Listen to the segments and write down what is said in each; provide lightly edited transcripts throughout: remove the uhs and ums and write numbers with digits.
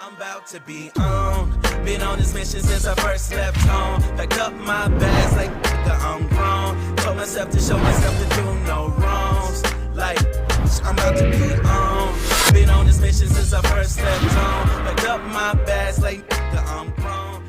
I'm about to be on. Been on this mission since I first left home. Packed up my bags like I'm grown. Told myself to show myself to do no wrongs. Like I'm about to be on. Been on this mission since I first left home. Packed up my bags like I'm grown.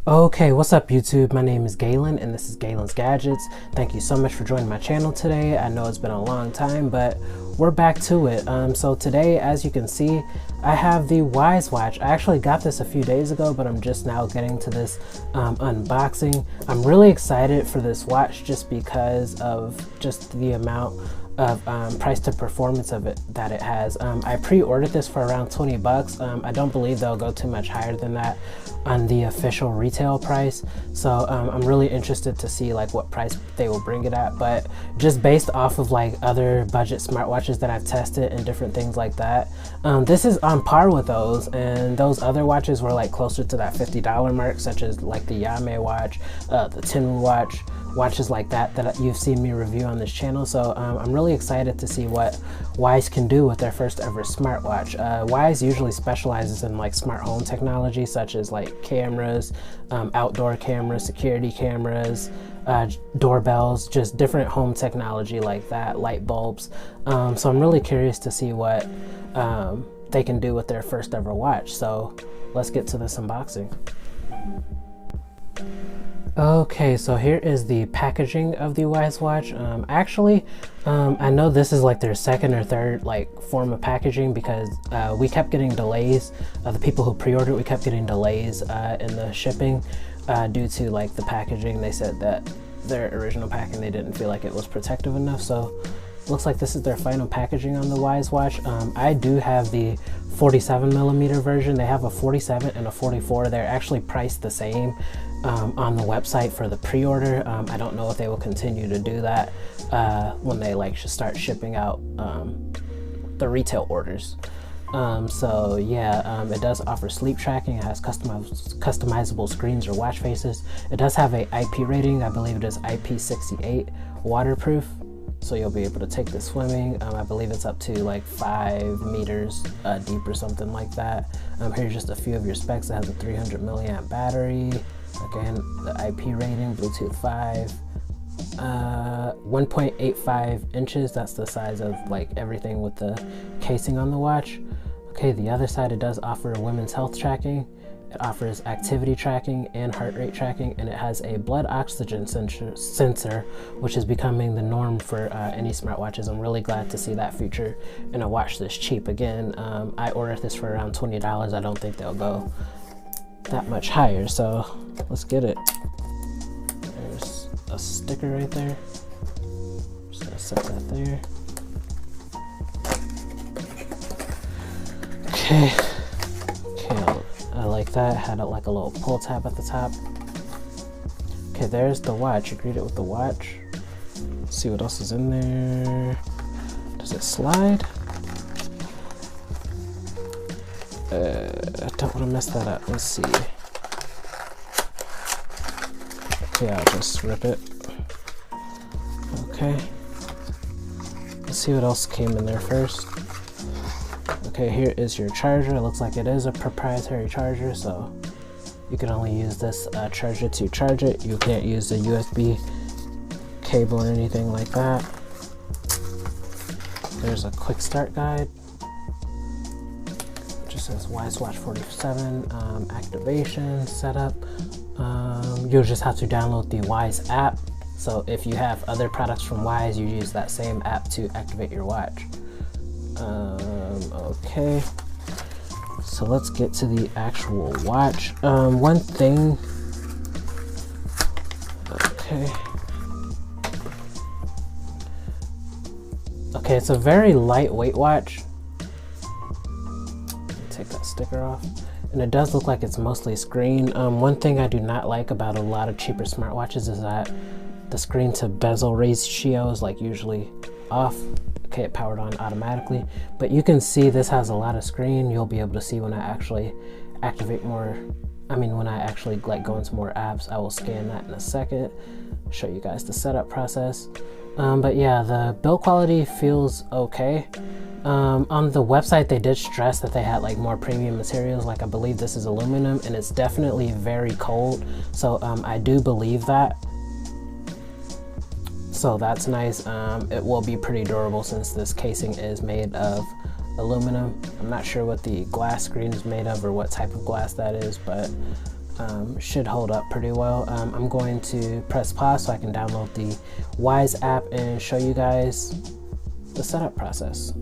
Okay, what's up YouTube? My name is Galen and this is Galen's Gadgets. Thank you so much for joining my channel today. I know it's been a long time, but we're back to it. So today, as you can see, I have the Wyze Watch. I actually got this a few days ago, but I'm just now getting to this unboxing. I'm really excited for this watch just because of just the amount of price to performance of it that it has. I pre-ordered this for around 20 bucks. I don't believe they'll go too much higher than that on the official retail price, so I'm really interested to see like what price they will bring it at. But just based off of like other budget smartwatches that I've tested and different things like that, this is on par with those, and those other watches were like closer to that $50 mark, such as like the Wyze Watch, the Timu watch, watches like that you've seen me review on this channel. So I'm really excited to see what Wyze can do with their first ever smartwatch. Wyze usually specializes in like smart home technology, such as like cameras, outdoor cameras, security cameras, doorbells, just different home technology like that, light bulbs. So I'm really curious to see what they can do with their first ever watch. So let's get to this unboxing. Okay, so here is the packaging of the Wyze Watch. I know this is like their second or third like form of packaging, because we kept getting delays. The people who pre-ordered, we kept getting delays in the shipping due to like the packaging. They said that their original packing, they didn't feel like it was protective enough. So looks like this is their final packaging on the Wyze Watch. I do have the 47mm version. They have a 47 and a 44. They're actually priced the same on the website for the pre-order. I don't know if they will continue to do that when they like should start shipping out the retail orders. So yeah, it does offer sleep tracking. It has customizable screens or watch faces. It does have a IP rating. I believe it is IP68 waterproof, so you'll be able to take this swimming. I believe it's up to like 5 meters deep or something like that. Here's just a few of your specs. It has a 300 milliamp battery. Again, the IP rating, Bluetooth 5, 1.85 inches. That's the size of like everything with the casing on the watch. Okay, the other side, it does offer women's health tracking. It offers activity tracking and heart rate tracking, and it has a blood oxygen sensor, which is becoming the norm for any smartwatches. I'm really glad to see that feature in a watch this cheap. Again, I ordered this for around $20. I don't think they'll go that much higher, so let's get it. There's a sticker right there. Just gonna set that there. Okay, I like that. Had like a little pull tab at the top. Okay, there's the watch. You greet it with the watch. Let's see what else is in there. Does it slide? I don't want to mess that up. Let's see. Okay, I'll just rip it. Okay. Let's see what else came in there first. Okay, here is your charger. It looks like it is a proprietary charger, so you can only use this charger to charge it. You can't use a USB cable or anything like that. There's a quick start guide. Says Wyze Watch 47 activation setup. You'll just have to download the Wyze app. So if you have other products from Wyze, you use that same app to activate your watch. Okay, so let's get to the actual watch. One thing. Okay, it's a very lightweight watch. Take that sticker off, and it does look like it's mostly screen. One thing I do not like about a lot of cheaper smartwatches is that the screen to bezel ratio is like usually off. Okay, it powered on automatically, but you can see this has a lot of screen. You'll be able to see when I actually activate more. When I actually like go into more apps. I will scan that in a second, show you guys the setup process. But yeah, the build quality feels okay. On the website, they did stress that they had like more premium materials. Like I believe this is aluminum, and it's definitely very cold. So I do believe that. So that's nice. It will be pretty durable since this casing is made of aluminum. I'm not sure what the glass screen is made of or what type of glass that is, but should hold up pretty well. I'm going to press pause so I can download the Wyze app and show you guys the setup process.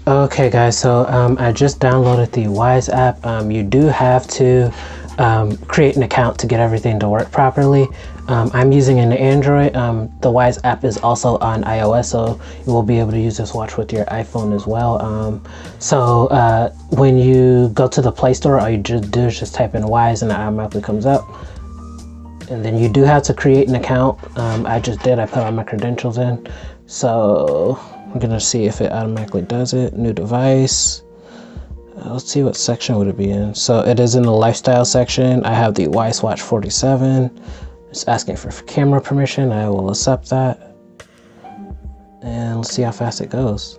Okay guys, so I just downloaded the Wyze app. You do have to create an account to get everything to work properly. I'm using an Android. The Wyze app is also on iOS, so you will be able to use this watch with your iPhone as well. So when you go to the Play Store, all you just do is just type in Wyze and it automatically comes up. And then you do have to create an account. I just did. I put all my credentials in. So I'm gonna see if it automatically does it. New device. Let's see what section would it be in. So it is in the lifestyle section. I have the Wyze Watch 47. It's asking for camera permission. I will accept that. And let's see how fast it goes.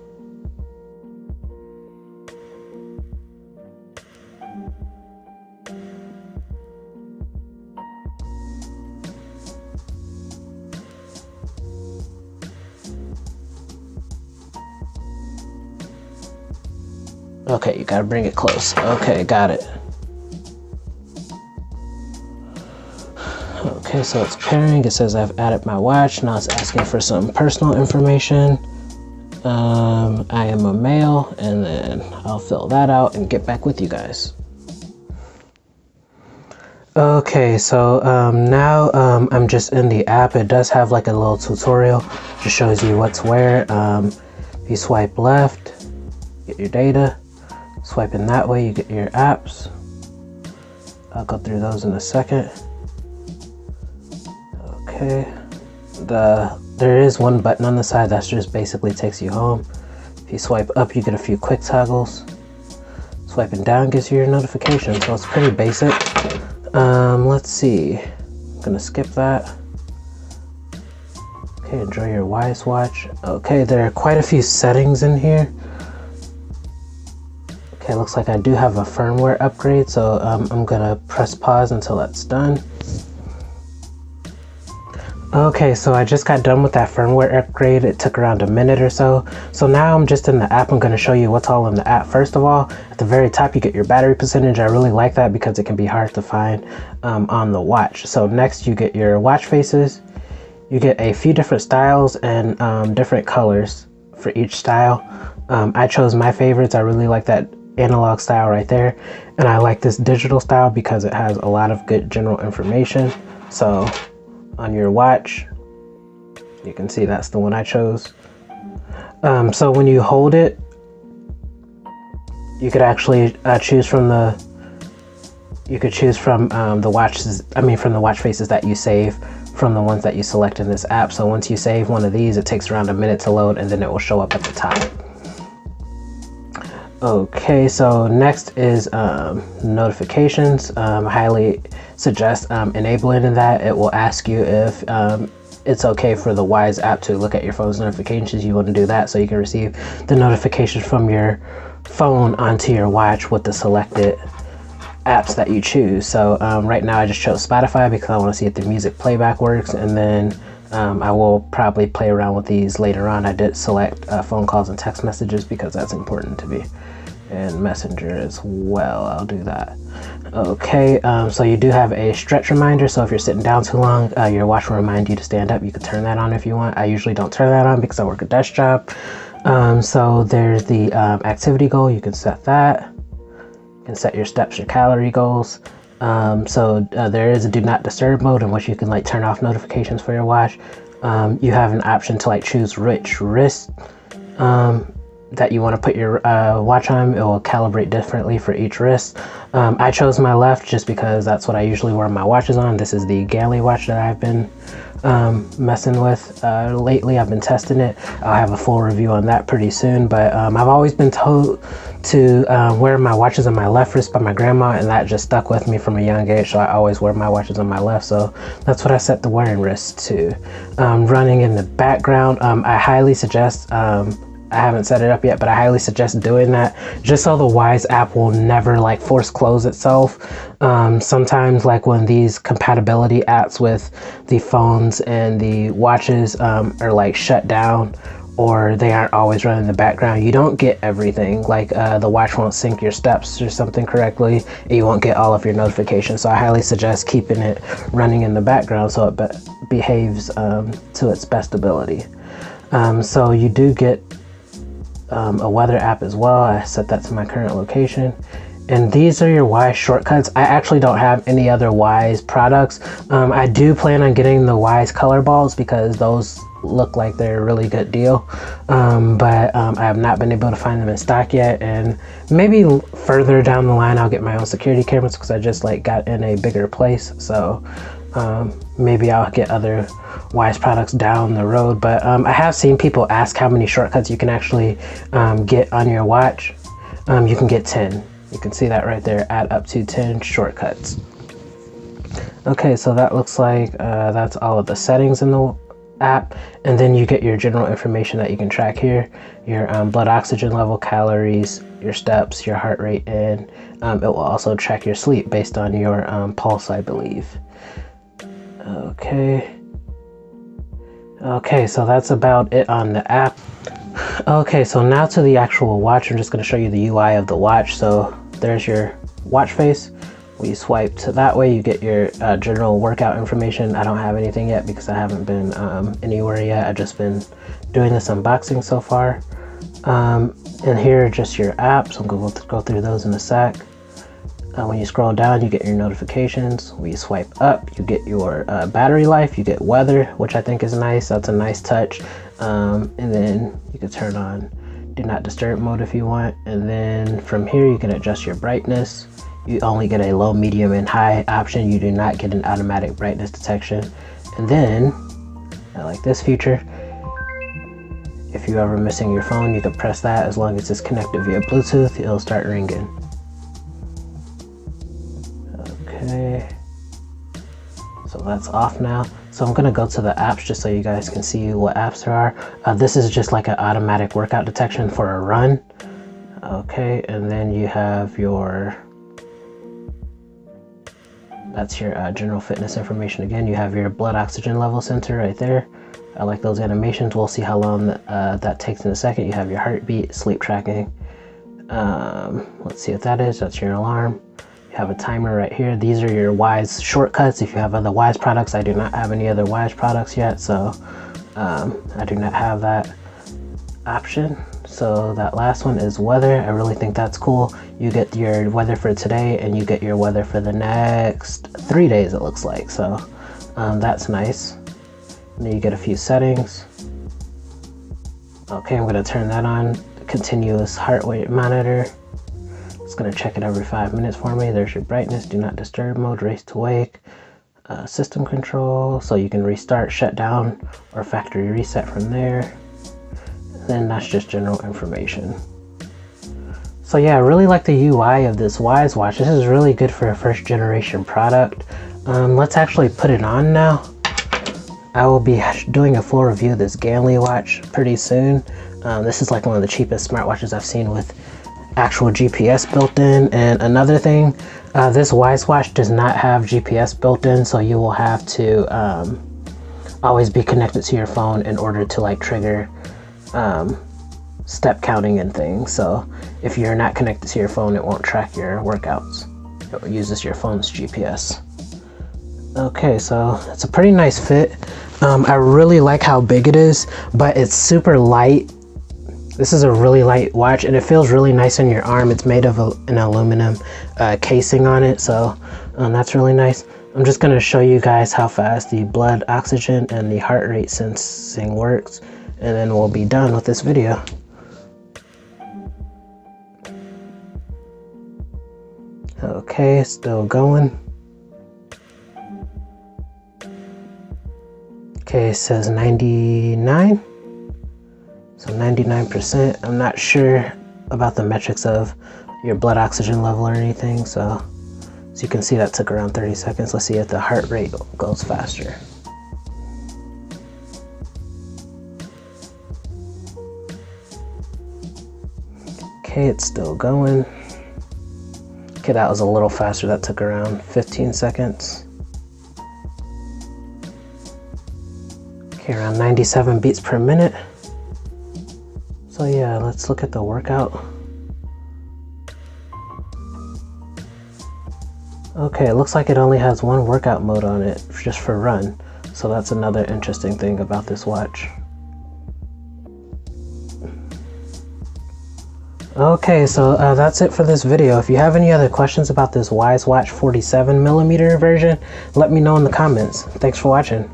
Okay, you gotta bring it close. Okay, got it. Okay, so it's pairing. It says I've added my watch. Now it's asking for some personal information. I am a male, and then I'll fill that out and get back with you guys. Okay, so now I'm just in the app. It does have like a little tutorial. Just shows you what's where. If you swipe left, get your data. Swiping that way, you get your apps. I'll go through those in a second. Okay, there is one button on the side that just basically takes you home. If you swipe up, you get a few quick toggles. Swiping down gives you your notifications, so it's pretty basic. Let's see. I'm gonna skip that. Okay, enjoy your Wyze Watch. Okay, there are quite a few settings in here. Okay, looks like I do have a firmware upgrade, so I'm gonna press pause until that's done. Okay, so I just got done with that firmware upgrade. It took around a minute or so. So now I'm just in the app. I'm gonna show you what's all in the app. First of all, at the very top, you get your battery percentage. I really like that because it can be hard to find on the watch. So next you get your watch faces. You get a few different styles and different colors for each style. I chose my favorites. I really like that analog style right there, and I like this digital style because it has a lot of good general information. So on your watch, you can see that's the one I chose. So when you hold it, you could actually choose from the watches, from the watch faces that you save from the ones that you select in this app. So once you save one of these, it takes around a minute to load, and then it will show up at the top. Okay, so next is notifications. I highly suggest enabling that. It will ask you if it's okay for the Wyze app to look at your phone's notifications. You want to do that so you can receive the notifications from your phone onto your watch with the selected apps that you choose. So right now I just chose Spotify because I want to see if the music playback works, and then I will probably play around with these later on. I did select phone calls and text messages because that's important to me, and Messenger as well. I'll do that. Okay, so you do have a stretch reminder, so if you're sitting down too long, your watch will remind you to stand up. You can turn that on if you want. I usually don't turn that on because I work a desk job. So there's the activity goal. You can set that. You can set your steps, your calorie goals. There is a do not disturb mode in which you can like turn off notifications for your watch. You have an option to like choose which wrist that you want to put your watch on. It will calibrate differently for each wrist. I chose my left just because that's what I usually wear my watches on. This is the Ganley watch that I've been messing with lately. I've been testing it. I'll have a full review on that pretty soon, but I've always been told to wear my watches on my left wrist by my grandma, and that just stuck with me from a young age, so I always wear my watches on my left, so that's what I set the wearing wrist to. Running in the background, I highly suggest, I haven't set it up yet, but I highly suggest doing that just so the Wyze app will never like force close itself. Sometimes like when these compatibility apps with the phones and the watches are like shut down, or they aren't always running in the background, you don't get everything. Like the watch won't sync your steps or something correctly, and you won't get all of your notifications. So I highly suggest keeping it running in the background so it behaves to its best ability. So you do get a weather app as well. I set that to my current location. And these are your Wyze shortcuts. I actually don't have any other Wyze products. I do plan on getting the Wyze color balls because those look like they're a really good deal. But I have not been able to find them in stock yet. And maybe further down the line, I'll get my own security cameras because I just like got in a bigger place. So maybe I'll get other Wyze products down the road. But I have seen people ask how many shortcuts you can actually get on your watch. You can get 10. You can see that right there, add up to 10 shortcuts. Okay, so that looks like that's all of the settings in the app. And then you get your general information that you can track here, your blood oxygen level, calories, your steps, your heart rate, and it will also track your sleep based on your pulse, I believe. Okay, so that's about it on the app. Okay, so now to the actual watch. I'm just going to show you the UI of the watch. So there's your watch face. When you swipe to that way, you get your general workout information. I don't have anything yet because I haven't been anywhere yet. I've just been doing this unboxing so far. And here are just your apps. I'm going to go through those in a sec. When you scroll down, you get your notifications. When you swipe up, you get your battery life, you get weather, which I think is nice. That's a nice touch. And then you can turn on do not disturb mode if you want. And then from here, you can adjust your brightness. You only get a low, medium, and high option. You do not get an automatic brightness detection. And then, I like this feature. If you're ever missing your phone, you can press that. As long as it's connected via Bluetooth, it'll start ringing. Okay, so that's off now. So I'm gonna go to the apps just so you guys can see what apps there are. This is just like an automatic workout detection for a run. Okay, and then you have your, that's your general fitness information again. You have your blood oxygen level sensor right there. I like those animations. We'll see how long that takes in a second. You have your heartbeat, sleep tracking. Let's see what that is. That's your alarm. You have a timer right here. These are your Wyze shortcuts. If you have other Wyze products, I do not have any other Wyze products yet, so I do not have that option. So that last one is weather. I really think that's cool. You get your weather for today and you get your weather for the next 3 days, it looks like. So that's nice. And then you get a few settings. Okay, I'm gonna turn that on. Continuous heart rate monitor. It's gonna check it every 5 minutes for me. There's your brightness, do not disturb mode, race to wake, system control, so you can restart, shut down, or factory reset from there. Then that's just general information. So yeah, I really like the UI of this Wyze watch. This is really good for a first generation product. Let's actually put it on now. I will be doing a full review of this Ganley watch pretty soon. This is like one of the cheapest smartwatches I've seen with actual GPS built in. And another thing, this Wyze watch does not have GPS built in, so you will have to always be connected to your phone in order to like trigger step counting and things. So if you're not connected to your phone, it won't track your workouts. It uses your phone's GPS. Okay, so it's a pretty nice fit. I really like how big it is, but it's super light. This is a really light watch and it feels really nice on your arm. It's made of an aluminum casing on it, so that's really nice. I'm just going to show you guys how fast the blood oxygen and the heart rate sensing works, and then we'll be done with this video. Okay, still going. Okay, it says 99. So 99%. I'm not sure about the metrics of your blood oxygen level or anything. So you can see that took around 30 seconds. Let's see if the heart rate goes faster. Okay, it's still going. Okay, that was a little faster. That took around 15 seconds. Okay, around 97 beats per minute. So yeah, let's look at the workout. Okay, it looks like it only has one workout mode on it, just for run. So that's another interesting thing about this watch. Okay, so that's it for this video. If you have any other questions about this Wyze Watch 47mm version, let me know in the comments. Thanks for watching.